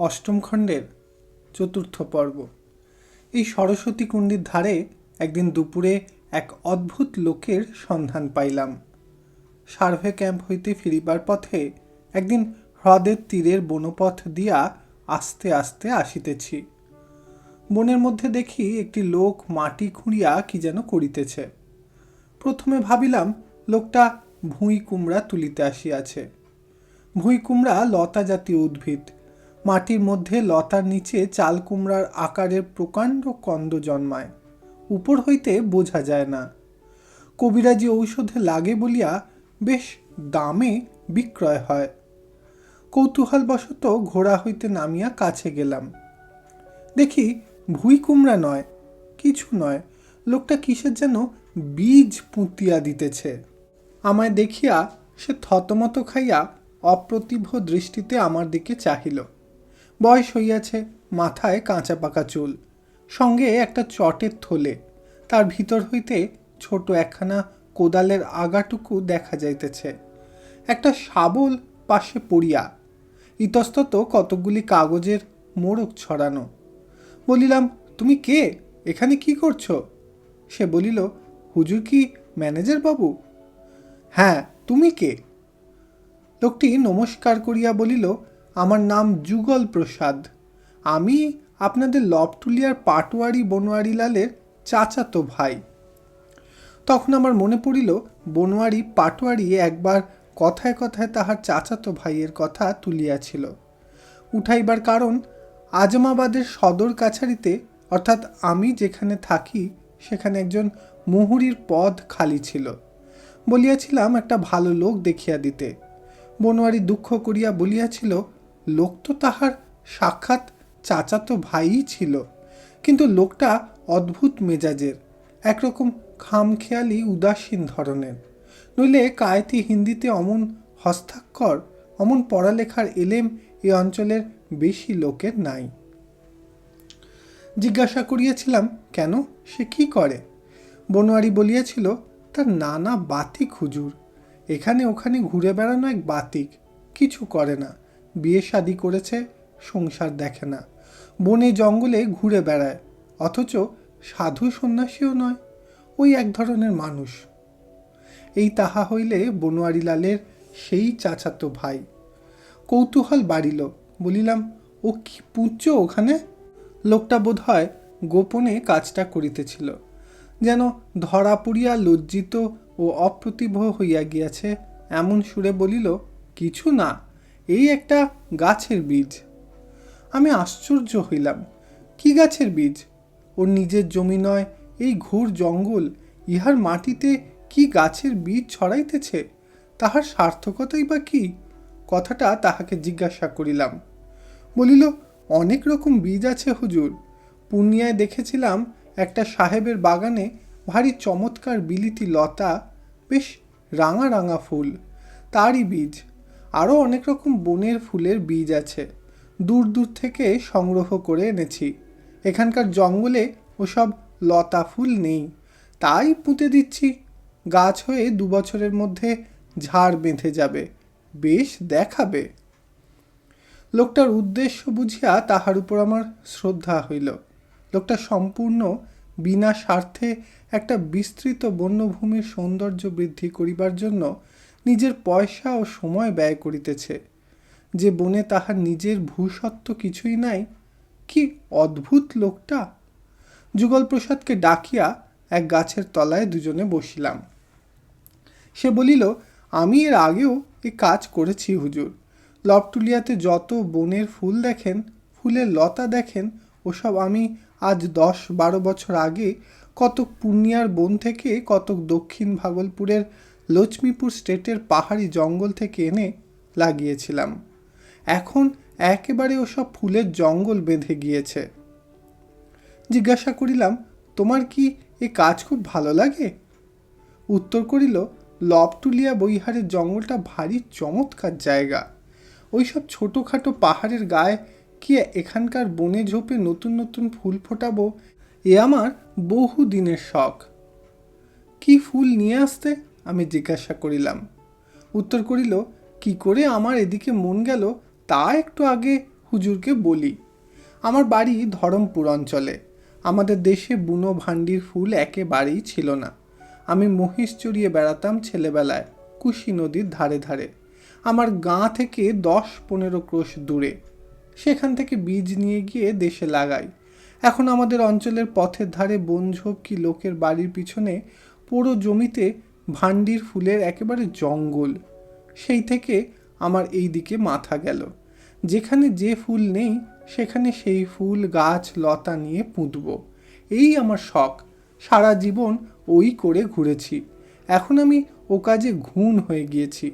অষ্টম খণ্ডের চতুর্থ পর্ব। এই সরস্বতী কুণ্ডীর ধারে একদিন দুপুরে এক অদ্ভুত লোকের সন্ধান পাইলাম। সার্ভে ক্যাম্প হইতে ফিরিবার পথে একদিন হ্রদের তীরের বনপথ দিয়া আস্তে আস্তে আসিতেছি। বনের মধ্যে দেখি একটি লোক মাটি খুঁড়িয়া কি যেন করিতেছে। প্রথমে ভাবিলাম লোকটা ভুঁই কুমড়া তুলিতে আসিয়াছে। ভুঁই কুমড়া লতা জাতীয় উদ্ভিদ। মাটির মধ্যে লতার নিচে চাল কুমড়ার আকারের প্রকাণ্ড কন্দ জন্মায়, উপর হইতে বোঝা যায় না। কবিরাজি ঔষধে লাগে বলিয়া বেশ দামে বিক্রয় হয়। কৌতূহলবশত ঘোড়া হইতে নামিয়া কাছে গেলাম। দেখি ভুঁই কুমড়া নয়, কিছু নয়, লোকটা কিসের যেন বীজ পুঁতিয়া দিতেছে। আমায় দেখিয়া সে থতমত খাইয়া অপ্রতিভ দৃষ্টিতে আমার দিকে চাহিল। বয়স হইয়াছে, মাথায় কাঁচা পাকা চুল, সঙ্গে একটা চটের থলে, তার ভিতর হইতে ছোট একখানা কোদালের আগাটুকু দেখা যাইতেছে। একটা শাবল পাশে পড়িয়া, ইতস্তত কতকগুলি কাগজের মোড়ক ছড়ানো। বলিলাম, তুমি কে, এখানে কি করছো? সে বলিল, হুজুর কি ম্যানেজার বাবু? হ্যাঁ, তুমি কে? লোকটি নমস্কার করিয়া বলিল, আমার নাম যুগল প্রসাদ। আমি আপনাদের লবটুলিয়ার পাটোয়ারি বনোয়ারি লালের চাচাতো ভাই। তখন আমার মনে পড়িল বনোয়ারি পাটোয়ারি একবার কথায় কথায় তাহার চাচাতো ভাইয়ের কথা তুলিয়াছিল। উঠাইবার কারণ, আজমাবাদের সদর কাছারিতে, অর্থাৎ আমি যেখানে থাকি সেখানে একজন মুহুরির পদ খালি ছিল। বলিয়াছিলাম একটা ভালো লোক দেখিয়া দিতে। বনোয়ারি দুঃখ করিয়া বলিয়াছিল, লোক তো তাহার সাক্ষাৎ চাচাতো ভাইই ছিল, কিন্তু লোকটা অদ্ভুত মেজাজের, একরকম খামখেয়ালি উদাসীন ধরনের। নইলে কায়েতি হিন্দিতে অমন হস্তাক্ষর, অমন পড়ালেখার এলেম এ অঞ্চলের বেশি লোকের নাই। জিজ্ঞাসা করিয়াছিলাম, কেন, সে কি করে? বনোয়ারি বলিয়াছিল, তার নানা বাতিক হুজুর, এখানে ওখানে ঘুরে বেড়ানো এক বাতিক, কিছু করে না, বিয়ে শাদি করেছে, সংসার দেখে না, বনে জঙ্গলে ঘুরে বেড়ায়, অথচ সাধু সন্ন্যাসীও নয়, ওই এক ধরনের মানুষ। এই তাহা হইলে বনোয়ারি লালের সেই চাচাতো ভাই। কৌতূহল বাড়িল। বলিলাম, ও কি পুঁচ্ছ ওখানে? লোকটা বোধ হয় গোপনে কাজটা করিতেছিল, যেন ধরা পড়িয়া লজ্জিত ও অপ্রতিভ হইয়া গিয়াছে এমন সুরে বলিল, কিছু না, এই একটা গাছের বীজ। আমি আশ্চর্য হইলাম, কি গাছের বীজ? ওর নিজের জমি নয়, এই ঘোর জঙ্গল, ইহার মাটিতে কি গাছের বীজ ছড়াইতেছে? তাহার সার্থকতাই বা কি? কথাটা তাহাকে জিজ্ঞাসা করিলাম। বলিল, অনেক রকম বীজ আছে হুজুর। পূর্ণিয়ায় দেখেছিলাম একটা সাহেবের বাগানে ভারী চমৎকার বিলিতি লতা, বেশ রাঙা রাঙা ফুল, তারই বীজ। আরও অনেক রকম বনের ফুলের বীজ আছে, দূর দূর থেকে সংগ্রহ করে এনেছি। এখানকার জঙ্গলে ওসব লতা ফুল নেই, তাই পুঁতে দিচ্ছি। গাছ হয়ে 2 বছরের মধ্যে ঝাড় বেঁধে যাবে, বেশ দেখাবে। লোকটার উদ্দেশ্য বুঝিয়া তাহার উপর আমার শ্রদ্ধা হইল। লোকটা সম্পূর্ণ বিনা স্বার্থে একটা বিস্তৃত বন্যভূমির সৌন্দর্য বৃদ্ধি করিবার জন্য নিজের পয়সা ও সময় ব্যয় করিতেছে, যে বনে তাহার নিজের ভূসত্ত্ব কিছুই নাই। কি অদ্ভুত লোকটা! যুগল প্রসাদকে ডাকিয়া এক গাছের তলায় দুজনে বসিলাম। সে বলিল, আমি এর আগেও এ কাজ করেছি হুজুর। লবটুলিয়াতে যত বনের ফুল দেখেন, ফুলের লতা দেখেন, ওসব আমি আজ 10-12 বছর আগে কতক পূর্ণিয়ার বন থেকে, কতক দক্ষিণ ভাগলপুরের লক্ষ্মীপুর স্টেটের পাহাড়ি জঙ্গল থেকে এনে লাগিয়েছিলাম। এখন একেবারে ওসব ফুলের জঙ্গল বেঁধে গিয়েছে। জিজ্ঞাসা করিলাম, তোমার কি এ কাজ খুব ভালো লাগে? উত্তর করিল, লবটুলিয়া বৈহারের জঙ্গলটা ভারী চমৎকার জায়গা। ওইসব ছোটোখাটো পাহাড়ের গায়ে কি এখানকার বনে ঝোপে নতুন নতুন ফুল ফোটাবো, এ আমার বহু দিনের শখ। কি ফুল নিয়ে আসতে? আমি জিজ্ঞাসা করিলাম। উত্তর করিল, কি করে আমার এদিকে মন গেল তা একটু আগে হুজুরকে বলি। আমার বাড়ি ধরমপুর অঞ্চলে। আমাদের দেশে বুনো ভান্ডির ফুল একেবারেই ছিল না। আমি মহিষ চড়িয়ে বেড়াতাম ছেলেবেলায় কুশি নদীর ধারে ধারে। আমার গাঁ থেকে 10-15 ক্রোশ দূরে। সেখান থেকে বীজ নিয়ে গিয়ে দেশে লাগাই। এখন আমাদের অঞ্চলের পথের ধারে বনঝোপ লোকের বাড়ির পিছনে পুরো জমিতে ভান্ডির ফুলের একেবারে জঙ্গল। সেই থেকে আমার এই দিকে মাথা গেল। যেখানে যে ফুল নেই সেখানে সেই ফুল গাছ লতা নিয়ে পুঁতব, এই আমার শখ। সারা জীবন ওই করে ঘুরেছি। এখন আমি ও কাজে ঘুণ হয়ে গিয়েছি।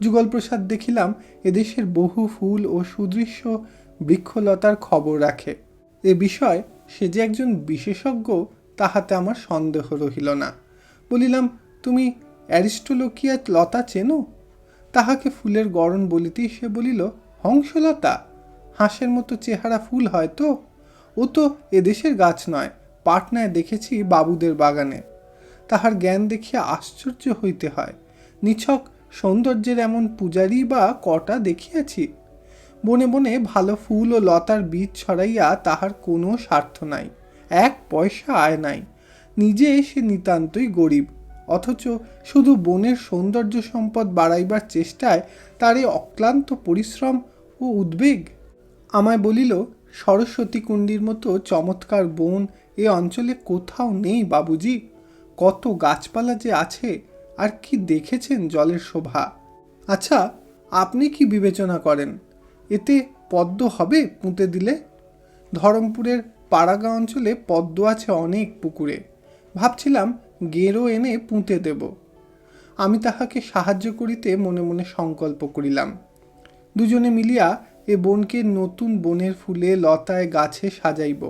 যুগলপ্রসাদ দেখিলাম এদেশের বহু ফুল ও সুদৃশ্য বৃক্ষলতার খবর রাখে। এ বিষয় সে যে একজন বিশেষজ্ঞ তাহাতে আমার সন্দেহ রহিল না। বলিলাম, তুমি অ্যারিস্টোলোকিয়া লতা চেনো? তাহাকে ফুলের গড়ন বলিতেই সে বলিল, হংসলতা। হাঁসের মতো চেহারা ফুল হয় তো? ও তো এদেশের গাছ নয়, পাটনায় দেখেছি বাবুদের বাগানে। তাহার জ্ঞান দেখিয়া আশ্চর্য হইতে হয়। নিছক সৌন্দর্যের এমন পূজারই বা কটা দেখিয়াছি। বনে বনে ভালো ফুল ও লতার বীজ ছড়াইয়া তাহার কোনো স্বার্থ নাই, 1 পয়সা আয় নাই। নিজে সে নিতান্তই গরিব, অথচ শুধু বনের সৌন্দর্য সম্পদ বাড়াইবার চেষ্টায় তার এই অক্লান্ত পরিশ্রম ও উদ্বেগ। আমায় বলিল, সরস্বতী কুণ্ডির মতো চমৎকার বন এ অঞ্চলে কোথাও নেই বাবুজি। কত গাছপালা যে আছে, আর কি দেখেছেন জলের শোভা। আচ্ছা, আপনি কি বিবেচনা করেন, এতে পদ্ম হবে পুঁতে দিলে? ধরমপুরের পাড়াগা অঞ্চলে পদ্ম আছে অনেক পুকুরে। ভাবছিলাম গেরো এনে পুঁতে দেব। আমি তাহাকে সাহায্য করিতে মনে মনে সংকল্প করিলাম। দুজনে মিলিয়া এ বনকে নতুন বনের ফুলে লতায় গাছে সাজাইব।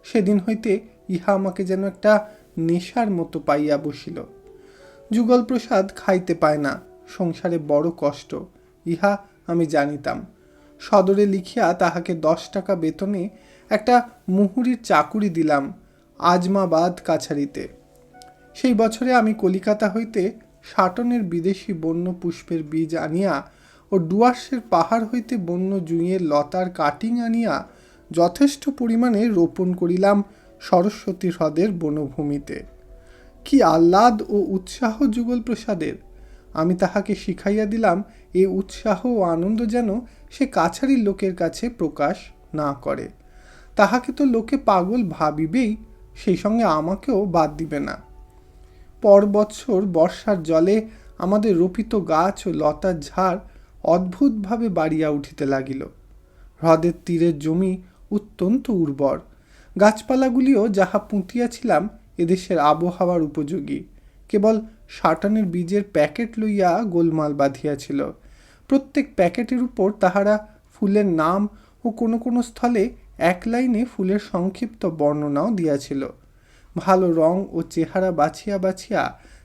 সেদিন হইতে ইহা আমাকে যেন একটা নেশার মতো পাইয়া বসিল। যুগলপ্রসাদ খাইতে পায় না, সংসারে বড় কষ্ট, ইহা আমি জানিতাম। সদরে লিখিয়া তাহাকে 10 টাকা বেতনে একটা মুহুরির চাকুরি দিলাম আজমাবাদ কাছারিতে। সেই বছরে আমি কলিকাতা হইতে সাটনের বিদেশি বন্য পুষ্পের বীজ আনিয়া ও ডুয়ার্সের পাহাড় হইতে বন্য জুঁইয়ের লতার কাটিং আনিয়া যথেষ্ট পরিমাণে রোপণ করিলাম সরস্বতী হ্রদের বনভূমিতে। কি আহ্লাদ ও উৎসাহ যুগলপ্রসাদের! আমি তাহাকে শিখাইয়া দিলাম এই উৎসাহ ও আনন্দ যেন সে কাছারির লোকের কাছে প্রকাশ না করে। তাহাকে তো লোকে পাগল ভাবিবেই, সেই সঙ্গে আমাকেও বাদ দিবে না। পর বৎসর বর্ষার জলে আমাদের রোপিত গাছ ও লতার ঝাড় অদ্ভুতভাবে বাড়িয়া উঠিতে লাগিল। হ্রদের তীরের জমি অত্যন্ত উর্বর। গাছপালাগুলিও যাহা পুঁতিয়াছিলাম এদেশের আবহাওয়ার উপযোগী। কেবল সাটানের বীজের প্যাকেট লইয়া গোলমাল বাঁধিয়াছিল। প্রত্যেক প্যাকেটের উপর তাহারা ফুলের নাম ও কোনো কোনো স্থলে 1 লাইনে ফুলের সংক্ষিপ্ত বর্ণনাও দিয়াছিল। ভালো রং ও চেহারা বাছিয়া বাছিয়া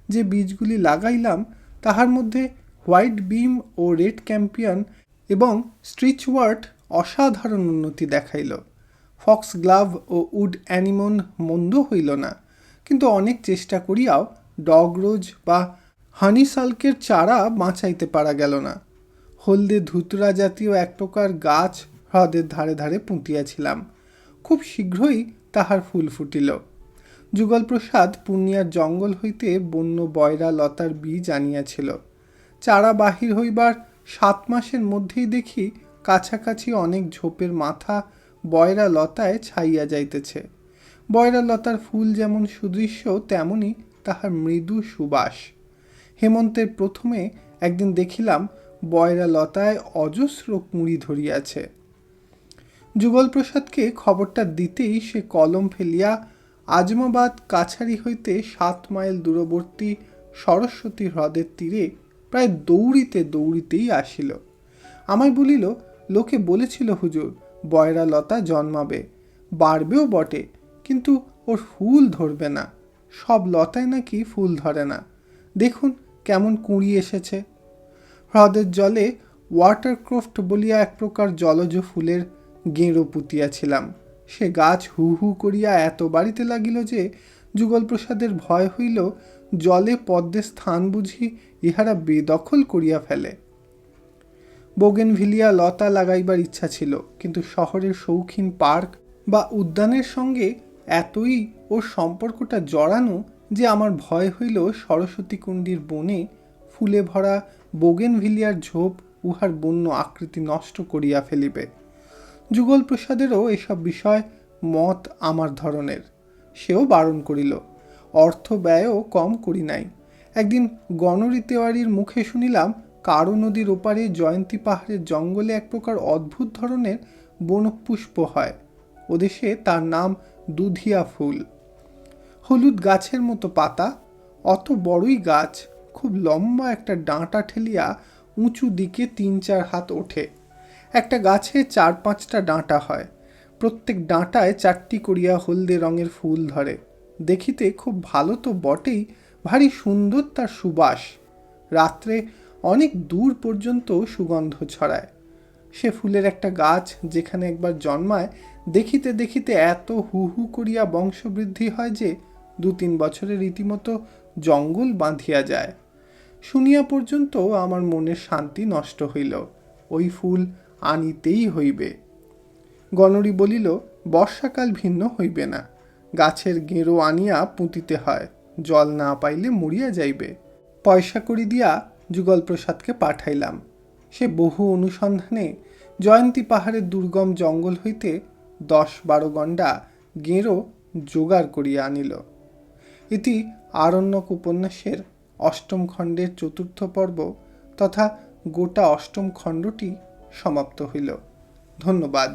যে বীজগুলি লাগাইলাম তাহার মধ্যে হোয়াইট বিম ও রেড ক্যাম্পিয়ন এবং স্ট্রিচওয়ার্ট অসাধারণ উন্নতি দেখাইল। ফক্স গ্লাভ ও উড অ্যানিমন মন্দ হইল না, কিন্তু অনেক চেষ্টা করিয়াও ডগরোজ বা হানিসাল্কের চারা বাঁচাইতে পারা গেল না। হলদে ধুতরা জাতীয় এক প্রকার গাছ হ্রদের ধারে ধারে পুঁতিয়াছিলাম। খুব শীঘ্রই তাহার ফুল ফুটিল। যুগলপ্রসাদ পূর্ণিয়ার জঙ্গল হইতে বন্য বয়রা লতার বীজ আনিয়াছিল। চারা বাহির হইবার 7 মাসের মধ্যেই দেখি কাছাকাছি অনেক ঝোপের মাথা বয়রা লতায় ছাইয়া যাইতেছে। বয়রা লতার ফুল যেমন সুদৃশ্য তেমনি তাহার মৃদু সুবাস। হেমন্তের প্রথমে একদিন দেখিলাম বয়রা লতায় অজস্র কুঁড়ি ধরিয়াছে। যুগলপ্রসাদকে খবরটা দিতেই সে কলম ফেলিয়া আজমাবাদ কাছারি হইতে 7 মাইল দূরবর্তী সরস্বতী হ্রদের তীরে প্রায় দৌড়িতে দৌড়িতেই আসিল। আমায় বলিল, লোকে বলেছিল হুজুর বয়রা লতা জন্মাবে, বাড়বেও বটে, কিন্তু ওর ফুল ধরবে না। সব লতায় নাকি ফুল ধরে না, দেখুন কেমন কুঁড়ি এসেছে। হ্রদের জলে ওয়াটারক্রফট বলিয়া এক প্রকার জলজ ফুলের গেঁড়ো পুঁতিয়াছিলাম। সে গাছ হু হু করিয়া এত বাড়িতে লাগিল যে যুগলপ্রসাদের ভয় হইল জলে পদ্মের স্থান বুঝি ইহারা বেদখল করিয়া ফেলে। বোগেনভিলিয়া লতা লাগাইবার ইচ্ছা ছিল, কিন্তু শহরের শৌখিন পার্ক বা উদ্যানের সঙ্গে এতই ওর সম্পর্কটা জড়ানো যে আমার ভয় হইল সরস্বতী কুণ্ডীর বনে ফুলে ভরা বোগেনভিলিয়ার ঝোপ উহার বন্য আকৃতি নষ্ট করিয়া ফেলিবে। যুগল প্রসাদেরও এসব বিষয় মত আমার ধরনের, সেও বারণ করিল। অর্থ ব্যয়ও কম করি নাই। একদিন গণরি তেওয়ারির মুখে শুনিলাম কারো নদীর ওপারে জয়ন্তী পাহাড়ের জঙ্গলে এক প্রকার অদ্ভুত ধরনের বনপুষ্প হয়। ওদেশে তার নাম দুধিয়া ফুল। হলুদ গাছের মতো পাতা, অত বড়ই গাছ, খুব লম্বা একটা ডাঁটা ঠেলিয়া উঁচু দিকে ৩-৪ হাত ওঠে। একটা গাছে ৪-৫টা ডাঁটা হয়, প্রত্যেক ডাঁটায় ৪টি করিয়া হলদে রঙের ফুল ধরে। দেখিতে খুব ভালো তো বটেই, ভারী সুন্দর তার সুবাস। রাত্রে অনেক দূর পর্যন্ত সুগন্ধ ছড়ায়। সে ফুলের একটা গাছ যেখানে একবার জন্মায়, দেখিতে দেখিতে এত হু হু করিয়া বংশবৃদ্ধি হয় যে ২-৩ বছরের রীতিমতো জঙ্গল বাঁধিয়া যায়। শুনিয়া পর্যন্ত আমার মনের শান্তি নষ্ট হইল। ওই ফুল আনিতেই হইবে। গণরি বলিল, বর্ষাকাল ভিন্ন হইবে না, গাছের গেঁড়ো আনিয়া পুঁতিতে হয়, জল না পাইলে মরিয়া যাইবে। পয়সা কড়ি দিয়া যুগল প্রসাদকে পাঠাইলাম। সে বহু অনুসন্ধানে জয়ন্তী পাহাড়ের দুর্গম জঙ্গল হইতে ১০-১২ গণ্ডা গেঁড়ো জোগাড় করিয়া আনিল। ইতি আরণ্যক উপন্যাসের ৮ম খণ্ডের ৪র্থ পর্ব তথা গোটা ৮ম খণ্ডটি সমাপ্ত হইল। ধন্যবাদ।